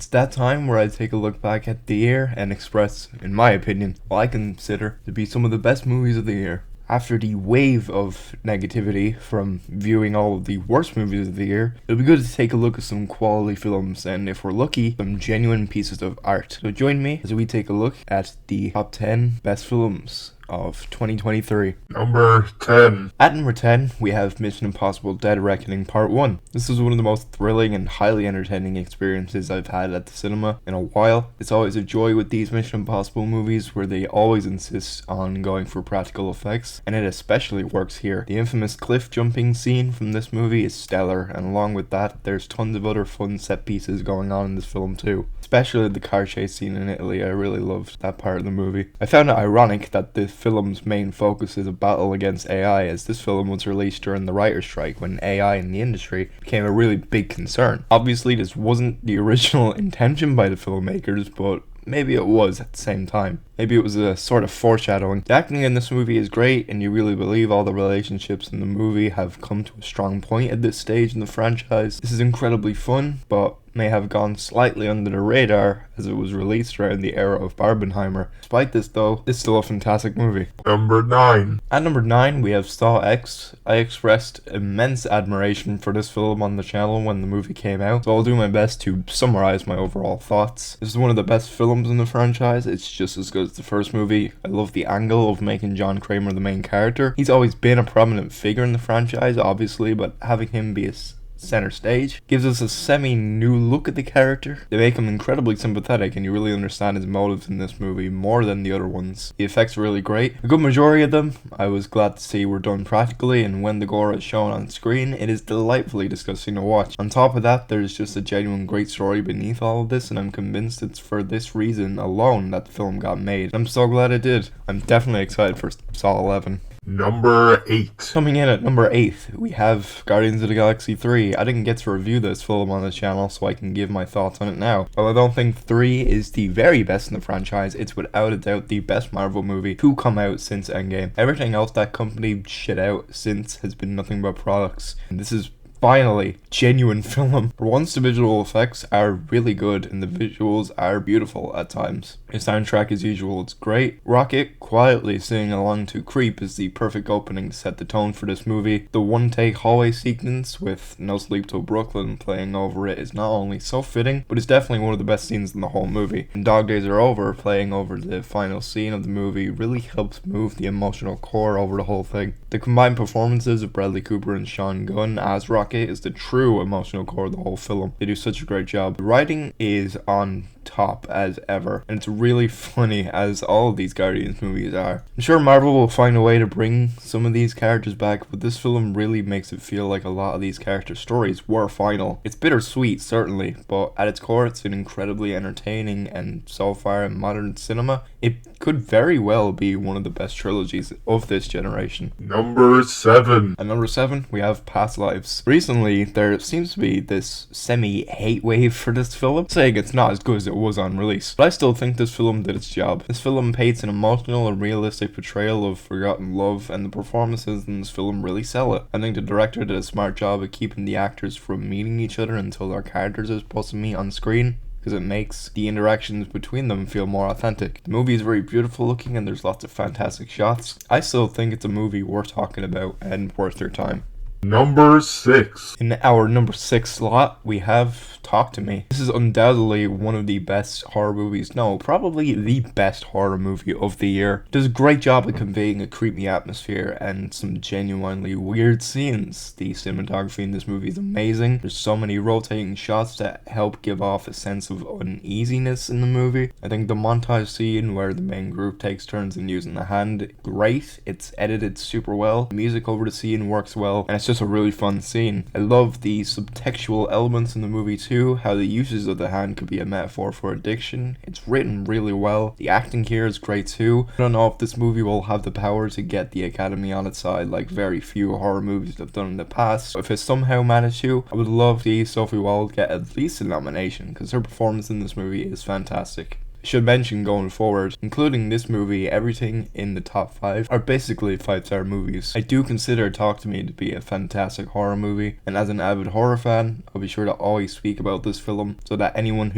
It's that time where I take a look back at the year and express, in my opinion, what I consider to be some of the best movies of the year. After the wave of negativity from viewing all of the worst movies of the year, it'll be good to take a look at some quality films and, if we're lucky, some genuine pieces of art. So join me as we take a look at the top 10 best films of 2023. Number 10. At number 10, we have Mission Impossible Dead Reckoning Part 1. This is one of the most thrilling and highly entertaining experiences I've had at the cinema in a while. It's always a joy with these Mission Impossible movies where they always insist on going for practical effects, and it especially works here. The infamous cliff jumping scene from this movie is stellar, and along with that, there's tons of other fun set pieces going on in this film too. Especially the car chase scene in Italy, I really loved that part of the movie. I found it ironic that the film's main focus is a battle against AI, as this film was released during the writer's strike when AI in the industry became a really big concern. Obviously, this wasn't the original intention by the filmmakers, but maybe it was at the same time. Maybe it was a sort of foreshadowing. The acting in this movie is great, and you really believe all the relationships in the movie have come to a strong point at this stage in the franchise. This is incredibly fun, but may have gone slightly under the radar as it was released around the era of Barbenheimer. Despite this though, it's still a fantastic movie. Number 9. At number 9, we have Saw X. I expressed immense admiration for this film on the channel when the movie came out, so I'll do my best to summarize my overall thoughts. This is one of the best films in the franchise. It's just as good as the first movie. I love the angle of making John Kramer the main character. He's always been a prominent figure in the franchise, obviously, but having him be a center stage gives us a semi-new look at the character. They make him incredibly sympathetic, and you really understand his motives in this movie more than the other ones. The effects are really great. A good majority of them I was glad to see were done practically, and when the gore is shown on screen, it is delightfully disgusting to watch. On top of that, there's just a genuine great story beneath all of this, and I'm convinced it's for this reason alone that the film got made. I'm so glad it did. I'm definitely excited for Saw 11. Number 8. Coming in at number 8, we have Guardians of the Galaxy 3. I didn't get to review this film on the channel, so I can give my thoughts on it now. While I don't think 3 is the very best in the franchise, it's without a doubt the best Marvel movie to come out since Endgame. Everything else that company shit out since has been nothing but products, and this is finally genuine film. For once, the visual effects are really good and the visuals are beautiful at times. The soundtrack, as usual, it's great. Rocket quietly singing along to Creep is the perfect opening to set the tone for this movie. The one-take hallway sequence with No Sleep Till Brooklyn playing over it is not only so fitting, but it's definitely one of the best scenes in the whole movie. And Dog Days Are Over playing over the final scene of the movie really helps move the emotional core over the whole thing. The combined performances of Bradley Cooper and Sean Gunn as Rocket is the true emotional core of the whole film. They do such a great job. The writing is on top as ever, and it's really funny, as all of these Guardians movies are. I'm sure Marvel will find a way to bring some of these characters back, but this film really makes it feel like a lot of these character stories were final. It's bittersweet, certainly, but at its core it's an incredibly entertaining, and so far in modern cinema, it could very well be one of the best trilogies of this generation. Number 7. At number 7, we have Past Lives. Recently, there seems to be this semi-hate wave for this film, saying it's not as good as it was on release. But I still think this film did its job. This film paints an emotional and realistic portrayal of forgotten love, and the performances in this film really sell it. I think the director did a smart job of keeping the actors from meeting each other until their characters are supposed to meet on screen, because it makes the interactions between them feel more authentic. The movie is very beautiful looking and there's lots of fantastic shots. I still think it's a movie worth talking about and worth your time. Number 6. In our number 6 slot, we have Talk to Me. This is undoubtedly one of the best horror movies, no, probably the best horror movie of the year. It does a great job of conveying a creepy atmosphere and some genuinely weird scenes. The cinematography in this movie is amazing. There's so many rotating shots that help give off a sense of uneasiness in the movie. I think the montage scene where the main group takes turns in using the hand, great. It's edited super well. The music over the scene works well, and it's just a really fun scene. I love the subtextual elements in the movie too, how the uses of the hand could be a metaphor for addiction. It's written really well. The acting here is great too. I don't know if this movie will have the power to get the Academy on its side like very few horror movies have done in the past. If it somehow managed to, I would love to see Sophie Wilde get at least a nomination, because her performance in this movie is fantastic. Should mention going forward, including this movie, everything in the top 5 are basically 5-star movies. I do consider Talk to Me to be a fantastic horror movie, and as an avid horror fan, I'll be sure to always speak about this film so that anyone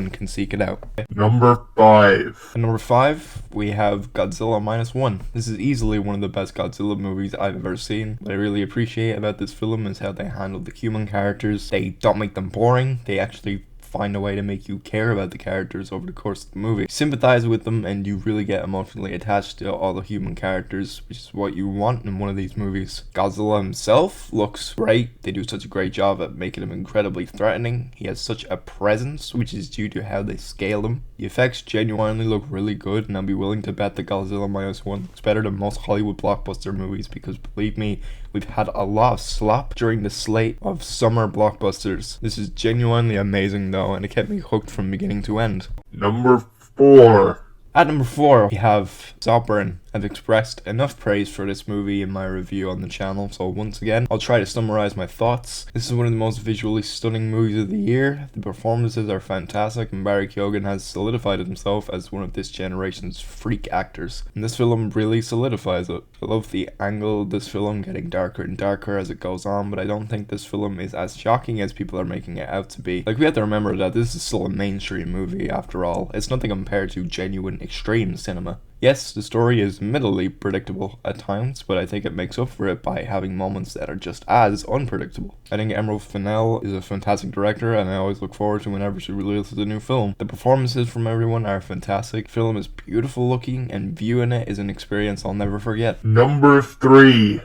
can seek it out. Number 5. At number 5, we have Godzilla Minus One. This is easily one of the best Godzilla movies I've ever seen. What I really appreciate about this film is how they handle the human characters. They don't make them boring, they actually find a way to make you care about the characters over the course of the movie. Sympathize with them, and you really get emotionally attached to all the human characters, which is what you want in one of these movies. Godzilla himself looks great. They do such a great job at making him incredibly threatening. He has such a presence, which is due to how they scale him. The effects genuinely look really good, and I'll be willing to bet that Godzilla Minus One is better than most Hollywood blockbuster movies, because believe me, we've had a lot of slop during the slate of summer blockbusters. This is genuinely amazing though, and it kept me hooked from beginning to end. Number 4. At number 4, we have Saltburn. I've expressed enough praise for this movie in my review on the channel, so once again, I'll try to summarize my thoughts. This is one of the most visually stunning movies of the year. The performances are fantastic, and Barry Keoghan has solidified himself as one of this generation's freak actors. And this film really solidifies it. I love the angle of this film getting darker and darker as it goes on, but I don't think this film is as shocking as people are making it out to be. Like, we have to remember that this is still a mainstream movie after all. It's nothing compared to genuine extreme cinema. Yes, the story is admittedly predictable at times, but I think it makes up for it by having moments that are just as unpredictable. I think Emerald Fennell is a fantastic director, and I always look forward to whenever she releases a new film. The performances from everyone are fantastic. The film is beautiful looking, and viewing it is an experience I'll never forget. Number 3.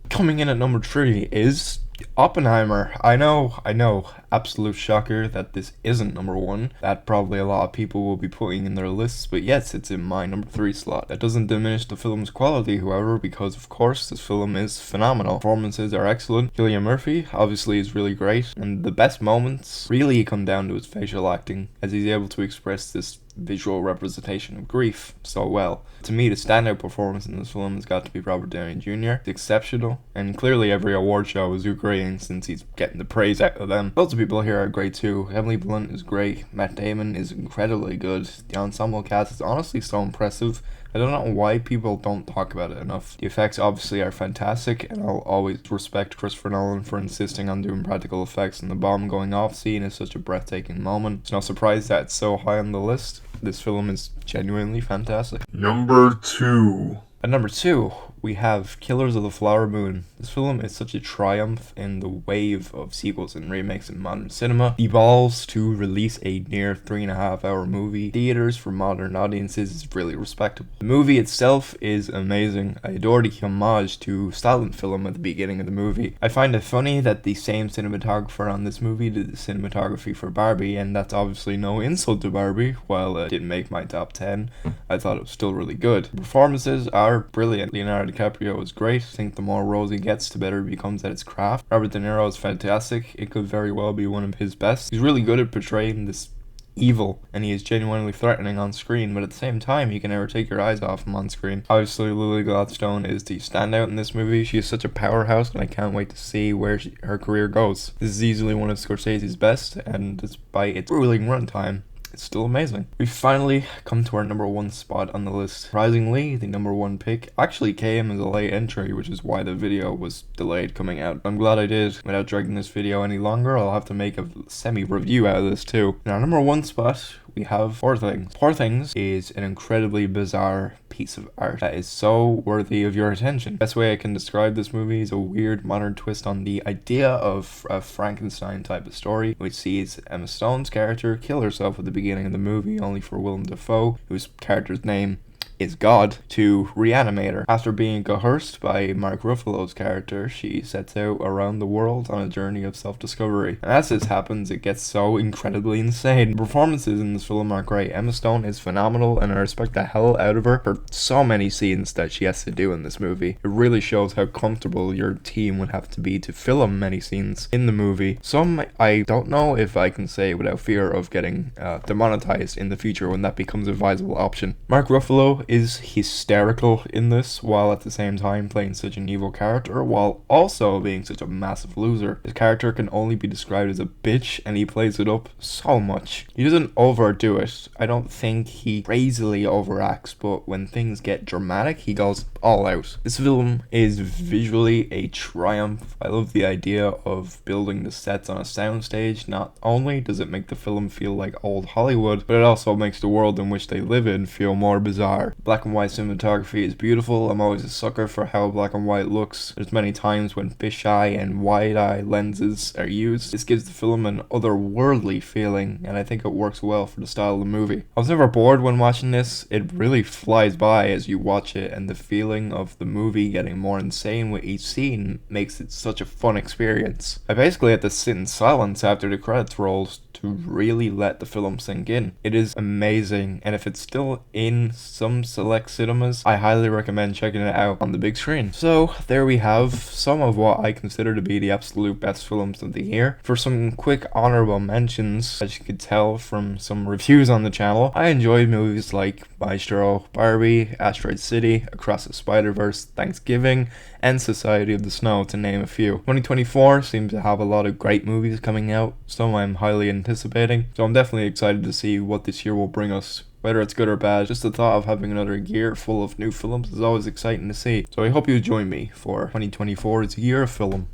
Coming in at number 3 is Oppenheimer. I know, absolute shocker that this isn't number 1. That probably a lot of people will be putting in their lists, but yes, it's in my number 3 slot. That doesn't diminish the film's quality, however, because of course this film is phenomenal. Performances are excellent. Cillian Murphy obviously is really great, and the best moments really come down to his facial acting, as he's able to express this visual representation of grief so well. To me, the standout performance in this film has got to be Robert Downey Jr. It's exceptional, and clearly every award show is agreeing since he's getting the praise out of them. Lots of people here are great too. Emily Blunt is great. Matt Damon is incredibly good. The ensemble cast is honestly so impressive. I don't know why people don't talk about it enough. The effects obviously are fantastic, and I'll always respect Christopher Nolan for insisting on doing practical effects, and the bomb going off scene is such a breathtaking moment. It's no surprise that it's so high on the list. This film is genuinely fantastic. Number 2. At number 2, we have Killers of the Flower Moon. This film is such a triumph in the wave of sequels and remakes in modern cinema. The balls to release a near 3.5-hour movie theaters for modern audiences is really respectable. The movie itself is amazing. I adore the homage to silent film at the beginning of the movie. I find it funny that the same cinematographer on this movie did the cinematography for Barbie, and that's obviously no insult to Barbie. While it didn't make my top 10, I thought it was still really good. The performances are brilliant. Leonardo DiCaprio is great. I think the more roles he gets, the better it becomes at its craft. Robert De Niro is fantastic. It could very well be one of his best. He's really good at portraying this evil, and he is genuinely threatening on screen, but at the same time, you can never take your eyes off him on screen. Obviously, Lily Gladstone is the standout in this movie. She is such a powerhouse, and I can't wait to see where her career goes. This is easily one of Scorsese's best, and despite its grueling runtime, it's still amazing. We finally come to our number 1 spot on the list. Surprisingly, the number 1 pick actually came as a late entry, which is why the video was delayed coming out. I'm glad I did. Without dragging this video any longer, I'll have to make a semi-review out of this too. In our number 1 spot, we have Poor Things. Poor Things is an incredibly bizarre piece of art that is so worthy of your attention. Best way I can describe this movie is a weird modern twist on the idea of a Frankenstein type of story, which sees Emma Stone's character kill herself at the beginning of the movie, only for Willem Dafoe, whose character's name is God, to reanimate her. After being coerced by Mark Ruffalo's character, she sets out around the world on a journey of self-discovery. And as this happens, it gets so incredibly insane. The performances in this film are great. Emma Stone is phenomenal, and I respect the hell out of her for so many scenes that she has to do in this movie. It really shows how comfortable your team would have to be to film many scenes in the movie. Some I don't know if I can say without fear of getting demonetized in the future when that becomes a viable option. Mark Ruffalo Solo is hysterical in this, while at the same time playing such an evil character, while also being such a massive loser. His character can only be described as a bitch, and he plays it up so much. He doesn't overdo it. I don't think he crazily overacts, but when things get dramatic, he goes all out. This film is visually a triumph. I love the idea of building the sets on a soundstage. Not only does it make the film feel like old Hollywood, but it also makes the world in which they live in feel more bizarre. Black and white cinematography is beautiful. I'm always a sucker for how black and white looks. There's many times when fisheye and wide-eye lenses are used. This gives the film an otherworldly feeling, and I think it works well for the style of the movie. I was never bored when watching this. It really flies by as you watch it, and the feeling of the movie getting more insane with each scene makes it such a fun experience. I basically had to sit in silence after the credits rolled to really let the film sink in. It is amazing, and if it's still in some select cinemas, I highly recommend checking it out on the big screen. So there we have some of what I consider to be the absolute best films of the year. For some quick honorable mentions, as you could tell from some reviews on the channel, I enjoyed movies like Maestro, Barbie, Asteroid City, Across the Spider-Verse, Thanksgiving, and Society of the Snow, to name a few. 2024 seems to have a lot of great movies coming out, some I'm highly anticipating, so I'm definitely excited to see what this year will bring us. Whether it's good or bad, just the thought of having another year full of new films is always exciting to see. So I hope you join me for 2024's Year of Film.